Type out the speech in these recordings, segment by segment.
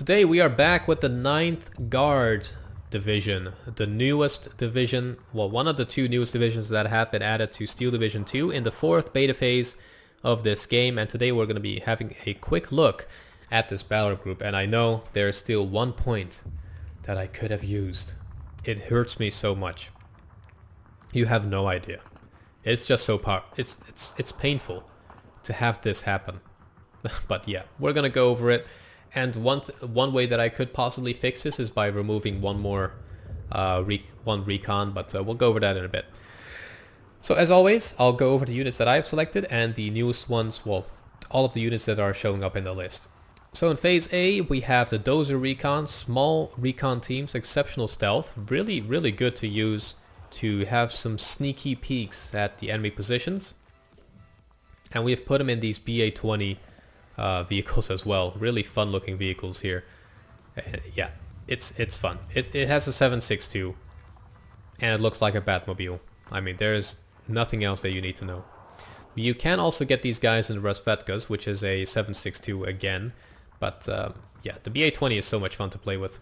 Today we are back with the 9th Guard division, the newest division, well, one of the two newest divisions that have been added to Steel Division 2 in the 4th beta phase of this game. And today we're going to be having a quick look at this battle group. And I know there's still one point that I could have used. It hurts me so much. You have no idea. It's just so it's painful to have this happen. But yeah, we're gonna go over it. And one way that I could possibly fix this is by removing one recon, but we'll go over that in a bit. So as always, I'll go over the units that I've selected and the newest ones, well, all of the units that are showing up in the list. So in Phase A, we have the Dozer Recon, small recon teams, exceptional stealth, really good to use to have some sneaky peeks at the enemy positions. And we've put them in these BA-20 vehicles as well. Really fun looking vehicles here. Yeah, it's fun. It has a 7.62 and it looks like a Batmobile. I mean, there's nothing else that you need to know. You can also get these guys in the Ras-Cal, which is a 7.62 again. But yeah, the BA-20 is so much fun to play with.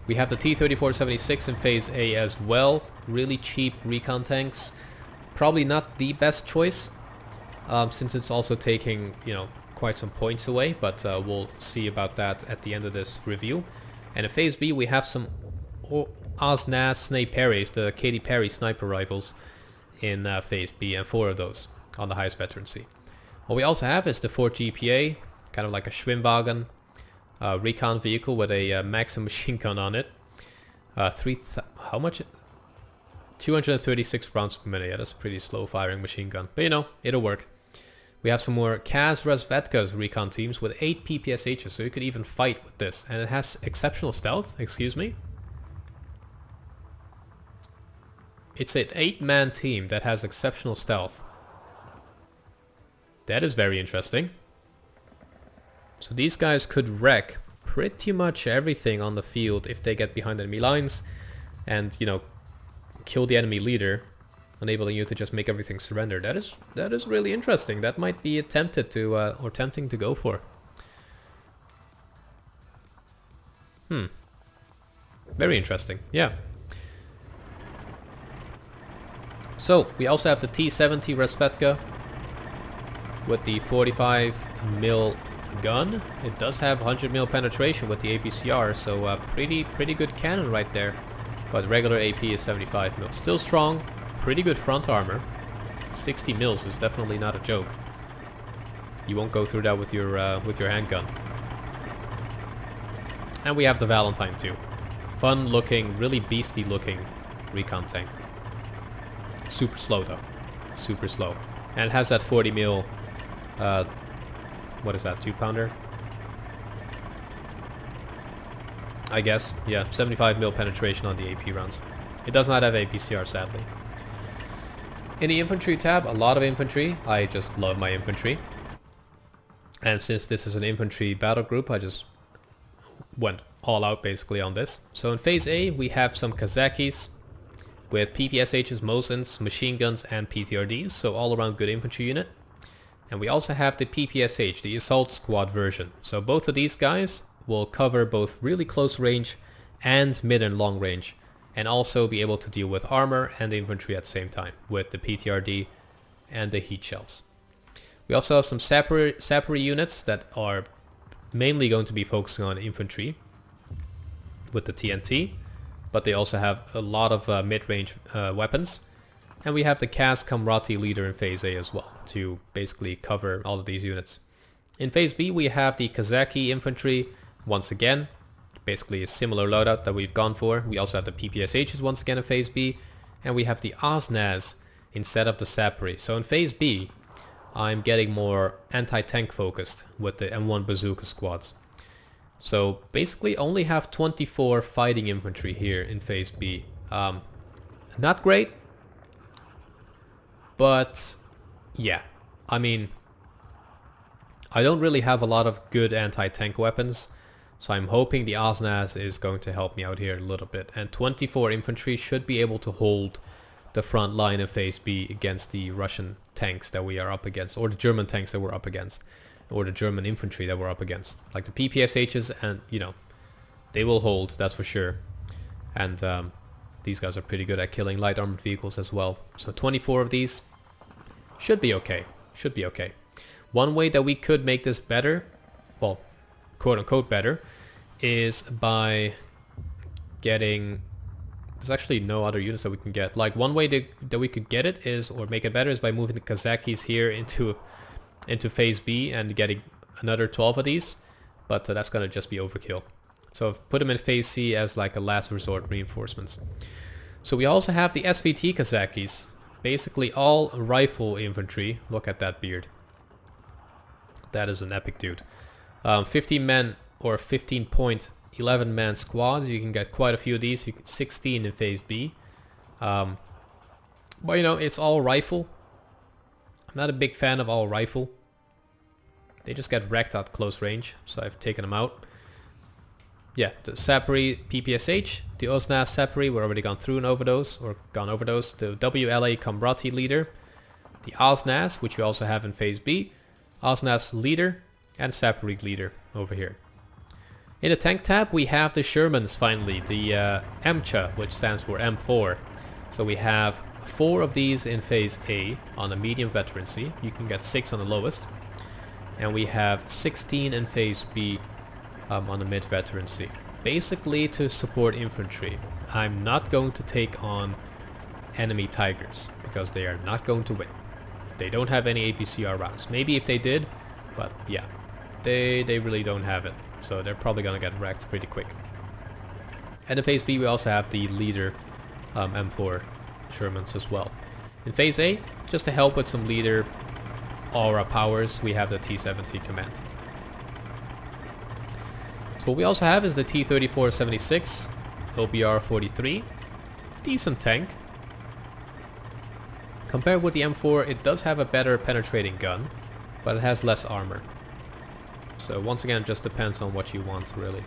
We have the T-34-76 in Phase A as well. Really cheap recon tanks. Probably not the best choice, since it's also taking, you know, quite some points away. But we'll see about that at the end of this review. And in Phase B, we have some OSNAS Sniperies, the Katy Perry sniper rifles in Phase B, and 4 of those on the highest veterancy. What we also have is the Ford GPA, kind of like a Schwimmwagen recon vehicle with a Maxim machine gun on it. How much? 236 rounds per minute. Yeah, that's a pretty slow firing machine gun, but you know, it'll work. We have some more Kaz Ras-Cal recon teams with 8 PPSHs, so you could even fight with this. And it has exceptional stealth, excuse me. It's an 8-man team that has exceptional stealth. That is very interesting. So these guys could wreck pretty much everything on the field if they get behind enemy lines and, you know, kill the enemy leader, enabling you to just make everything surrender. That is really interesting. That might be tempting to go for. Very interesting. Yeah. So we also have the T-70 Ras-Cal with the 45mm gun. It does have 100mm penetration with the APCR, so pretty good cannon right there. But regular AP is 75mm. Still strong, pretty good front armor. 60 mils is definitely not a joke. You won't go through that with your handgun. And we have the Valentine too. Fun looking, really beastie looking recon tank. Super slow though, super slow. And it has that 40mm. What is that, 2-pounder? I guess, yeah, 75mm penetration on the AP rounds. It does not have APCR, sadly. In the infantry tab, a lot of infantry. I just love my infantry. And since this is an infantry battle group, I just went all out basically on this. So in Phase A, we have some Kazakis with PPSHs, Mosins, machine guns, and PTRDs, so all around good infantry unit. And we also have the PPSH, the Assault Squad version. So both of these guys will cover both really close range and mid and long range, and also be able to deal with armor and infantry at the same time with the PTRD and the heat shells. We also have some sapper units that are mainly going to be focusing on infantry with the TNT, but they also have a lot of mid-range weapons. And we have the Kaz Kamrati leader in Phase A as well, to basically cover all of these units. In Phase B, we have the Kazaki infantry, once again, basically a similar loadout that we've gone for. We also have the PPSHs once again in Phase B, and we have the OSNAS instead of the Sapri. So in Phase B, I'm getting more anti-tank focused with the M1 bazooka squads. So basically only have 24 fighting infantry here in Phase B. Not great. But yeah, I mean, I don't really have a lot of good anti-tank weapons, so I'm hoping the OSNAS is going to help me out here a little bit. And 24 infantry should be able to hold the front line of Phase B against the Russian tanks that we are up against, or the German tanks that we're up against. or the German infantry that we're up against. Like the PPSHs, and you know, they will hold, that's for sure. And these guys are pretty good at killing light armored vehicles as well. So 24 of these should be okay. Should be okay. One way that we could make this better, well, quote unquote better, is by getting... There's actually no other units that we can get. Like one way that we could get it is, or make it better, is by moving the Kazakis here into phase B and getting another 12 of these. But that's gonna just be overkill. So I've put them in phase C as like a last resort reinforcements. So we also have the SVT Kazakis, basically all rifle infantry. Look at that beard. That is an epic dude. 15 men or 15.11 man squads. You can get quite a few of these. You can 16 in phase B. But you know, it's all rifle. I'm not a big fan of all rifle. They just get wrecked at close range, so I've taken them out. Yeah, the Sapri PPSH, the Osnas Sapri, we're already gone over those. The WLA Combrati leader, the Osnas, which we also have in phase B, Osnas leader, and Sapri leader over here. In the tank tab, we have the Shermans finally, the Mchl, which stands for M4. So we have 4 of these in phase A on a medium veterancy. You can get 6 on the lowest. And we have 16 in phase B on the mid veterancy. Basically to support infantry. I'm not going to take on enemy Tigers because they are not going to win. They don't have any APCR rounds. Maybe if they did, but yeah, they really don't have it. So they're probably gonna get wrecked pretty quick. And in phase B we also have the leader M4 Shermans as well. In phase A, just to help with some leader aura powers, we have the T-70 command. So what we also have is the T-3476 OBR-43. Decent tank. Compared with the M4, it does have a better penetrating gun, but it has less armor. So once again, it just depends on what you want, really.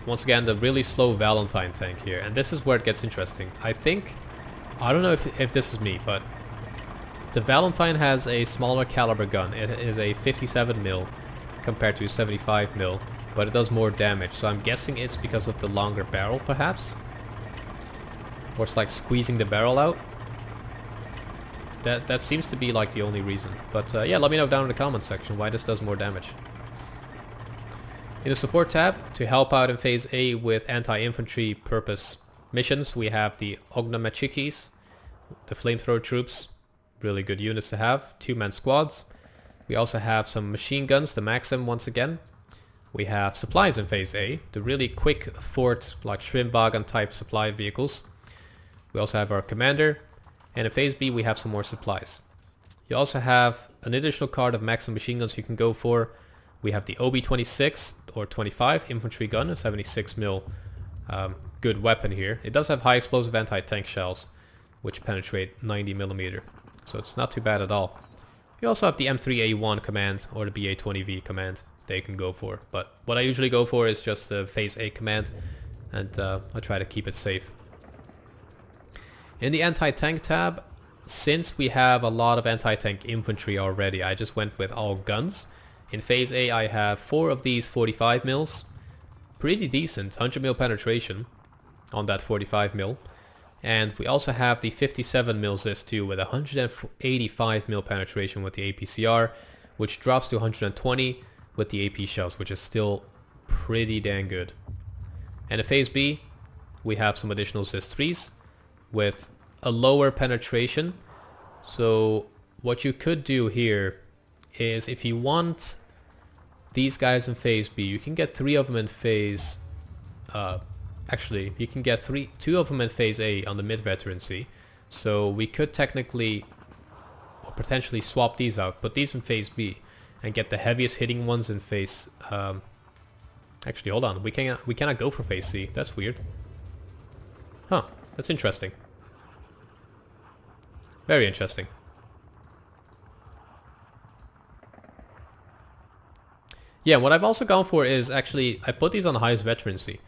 Once again, the really slow Valentine tank here, and this is where it gets interesting. I don't know if this is me, but the Valentine has a smaller caliber gun. It is a 57mm compared to 75mm, but it does more damage. So I'm guessing it's because of the longer barrel, perhaps? Or it's like squeezing the barrel out. That seems to be like the only reason. But yeah, let me know down in the comments section why this does more damage. In the support tab, to help out in phase A with anti-infantry purpose missions, we have the Ognamachikis, the flamethrower troops. Really good units to have. 2-man squads. We also have some machine guns, the Maxim once again. We have supplies in phase A, the really quick fort, like Shrimpwagen type supply vehicles. We also have our commander. And in phase B we have some more supplies. You also have an additional card of Maxim machine guns you can go for. We have the OB-26 or 25 infantry gun, a 76mm good weapon here. It does have high explosive anti-tank shells, which penetrate 90mm. So it's not too bad at all. You also have the M3A1 command or the BA-20V command that you can go for. But what I usually go for is just the phase A command, and I try to keep it safe. In the anti-tank tab, since we have a lot of anti-tank infantry already, I just went with all guns. In phase A I have 4 of these 45mm. Pretty decent, 100mm penetration on that 45mm. And we also have the 57mm Zis-2 with 185mm penetration with the APCR, which drops to 120 with the AP shells, which is still pretty dang good. And in phase B, we have some additional Zis-3s with a lower penetration. So what you could do here is, if you want these guys in phase B, you can get 3 of them in phase actually you can get 2 of them in phase A on the mid veterancy. So we could technically or potentially swap these out, put these in phase B and get the heaviest hitting ones in phase actually hold on, we cannot go for phase C. That's weird. Huh, that's interesting. Very interesting. Yeah, what I've also gone for is actually, I put these on the highest veterancy.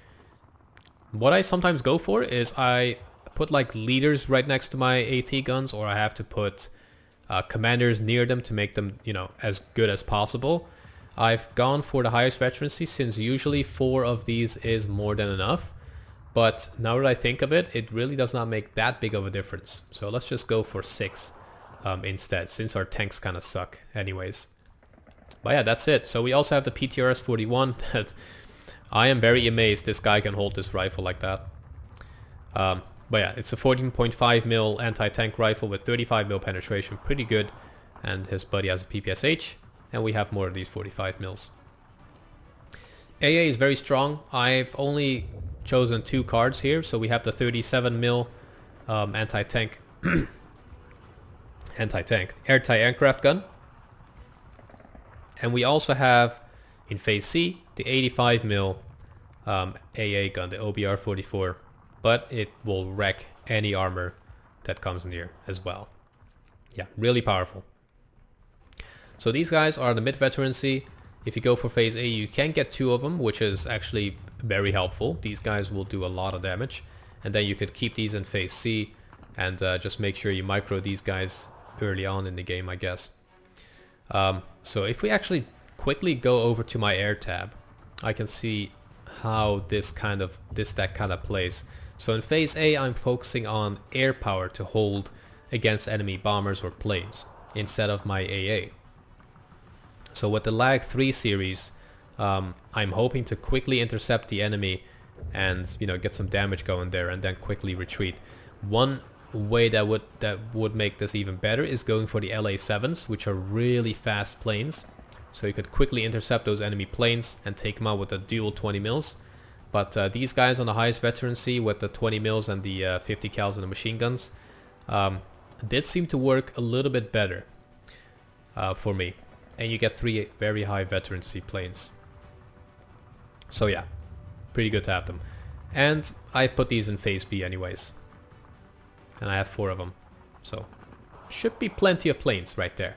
What I sometimes go for is I put like leaders right next to my AT guns, or I have to put commanders near them to make them, you know, as good as possible. I've gone for the highest veterancy since usually 4 of these is more than enough. But now that I think of it, it really does not make that big of a difference. So let's just go for 6 instead, since our tanks kind of suck anyways. But yeah, that's it. So we also have the PTRS-41 that I am very amazed this guy can hold this rifle like that. But yeah, it's a 14.5mm anti-tank rifle with 35mm penetration, pretty good. And his buddy has a PPSH, and we have more of these 45mm. AA is very strong. I've only chosen 2 cards here, so we have the 37mm anti-tank anti-aircraft gun, and we also have in phase C the 85mm AA gun, the OBR-44, but it will wreck any armor that comes near as well. Yeah, really powerful. So these guys are the mid veterancy. If you go for phase A, you can get 2 of them, which is actually very helpful. These guys will do a lot of damage, and then you could keep these in phase C and just make sure you micro these guys early on in the game, I guess. So if we actually quickly go over to my air tab, I can see how this deck kind of plays. So in phase A, I'm focusing on air power to hold against enemy bombers or planes instead of my AA. So with the Lag 3 series, I'm hoping to quickly intercept the enemy and, you know, get some damage going there and then quickly retreat. One way that would make this even better is going for the LA-7s, which are really fast planes. So you could quickly intercept those enemy planes and take them out with a dual 20mm. But these guys on the highest veterancy with the 20mm and the 50 cals and the machine guns did seem to work a little bit better for me. And you get 3 very high veterancy planes. So yeah, pretty good to have them. And I've put these in phase B anyways. And I have 4 of them. So should be plenty of planes right there.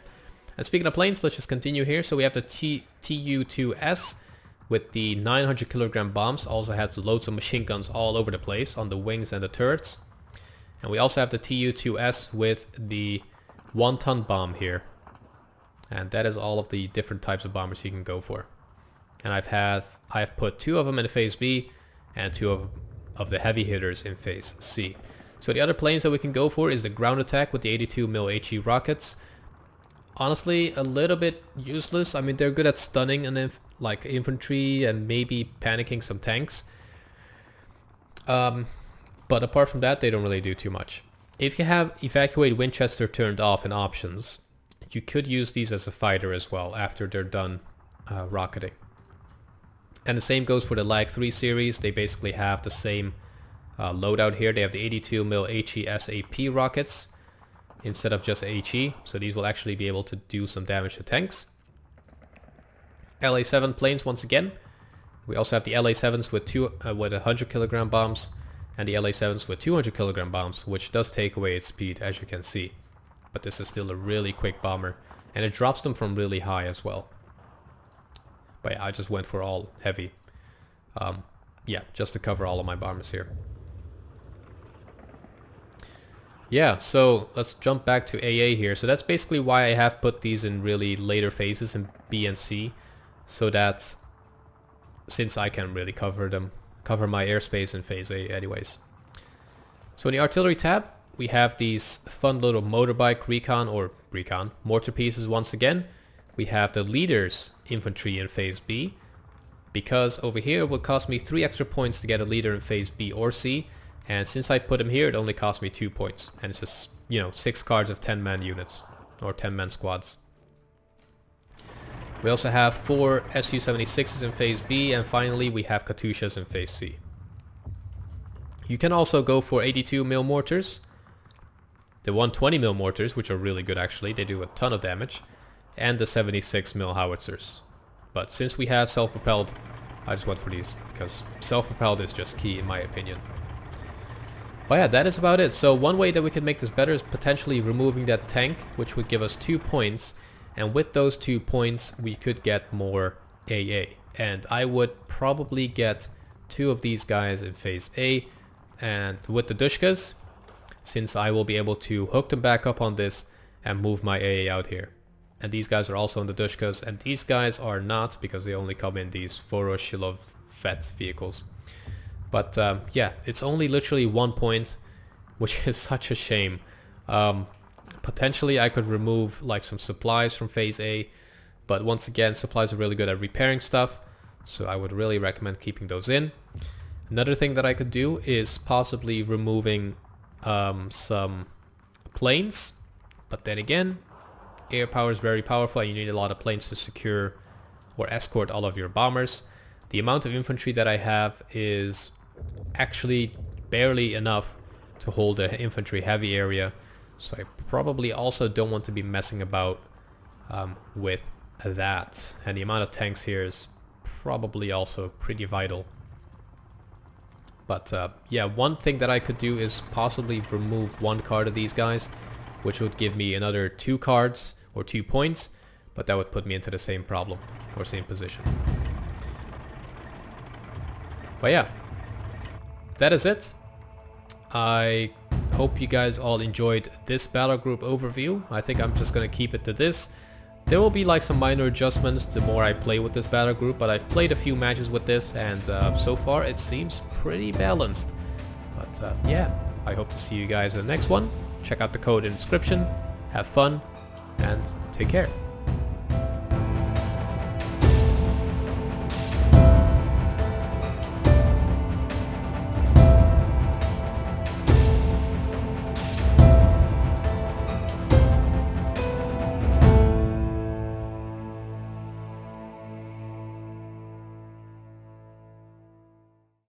And speaking of planes, let's just continue here. So we have the Tu-2S with the 900 kilogram bombs. Also has loads of machine guns all over the place on the wings and the turrets. And we also have the Tu-2S with the 1-ton bomb here. And that is all of the different types of bombers you can go for. And I've put 2 of them in phase B and 2 of the heavy hitters in phase C. So the other planes that we can go for is the ground attack with the 82mm HE rockets. Honestly, a little bit useless. I mean, they're good at stunning and then like infantry and maybe panicking some tanks. But apart from that, they don't really do too much. If you have Evacuate Winchester turned off in options, you could use these as a fighter as well after they're done rocketing. And the same goes for the Lag 3 series. They basically have the same loadout here. They have the 82mm HE SAP rockets instead of just HE. So these will actually be able to do some damage to tanks. LA-7 planes once again. We also have the LA-7s with 100 kilogram bombs and the LA-7s with 200 kilogram bombs, which does take away its speed, as you can see. But this is still a really quick bomber, and it drops them from really high as well. But yeah, I just went for all heavy. Yeah, just to cover all of my bombers here. Yeah, so let's jump back to AA here. So that's basically why I have put these in really later phases in B and C, so that since I can really cover my airspace in phase A anyways. So in the artillery tab, we have these fun little motorbike recon mortar pieces once again. We have the leaders infantry in phase B, because over here it will cost me 3 extra points to get a leader in phase B or C, and since I put him here it only cost me 2 points, and it's just, you know, 6 cards of 10-man units or 10-man squads. We also have 4 Su-76s in phase B, and finally we have Katyushas in phase C. You can also go for 82mm mortars, the 120mm mortars, which are really good actually, they do a ton of damage, and the 76mm howitzers. But since we have self-propelled, I just went for these, because self-propelled is just key in my opinion. But yeah, that is about it. So one way that we can make this better is potentially removing that tank, which would give us 2 points, and with those 2 points we could get more AA. And I would probably get 2 of these guys in phase A, and with the Dushkas, since I will be able to hook them back up on this and move my AA out here. And these guys are also on the Dushkas, and these guys are not, because they only come in these Voroshilov Vet vehicles. But yeah, it's only literally 1 point, which is such a shame. Potentially I could remove like some supplies from phase A, but once again, supplies are really good at repairing stuff, so I would really recommend keeping those in. Another thing that I could do is possibly removing some planes, but then again, air power is very powerful and you need a lot of planes to secure or escort all of your bombers. The amount of infantry that I have is actually barely enough to hold an infantry heavy area, so I probably also don't want to be messing about with that. And the amount of tanks here is probably also pretty vital. But yeah, one thing that I could do is possibly remove one card of these guys, which would give me another 2 cards or 2 points, but that would put me into the same problem or same position. But yeah, that is it. I hope you guys all enjoyed this battle group overview. I think I'm just gonna keep it to this. There will be like some minor adjustments the more I play with this battle group, but I've played a few matches with this, and so far it seems pretty balanced. But yeah, I hope to see you guys in the next one. Check out the code in the description, have fun, and take care.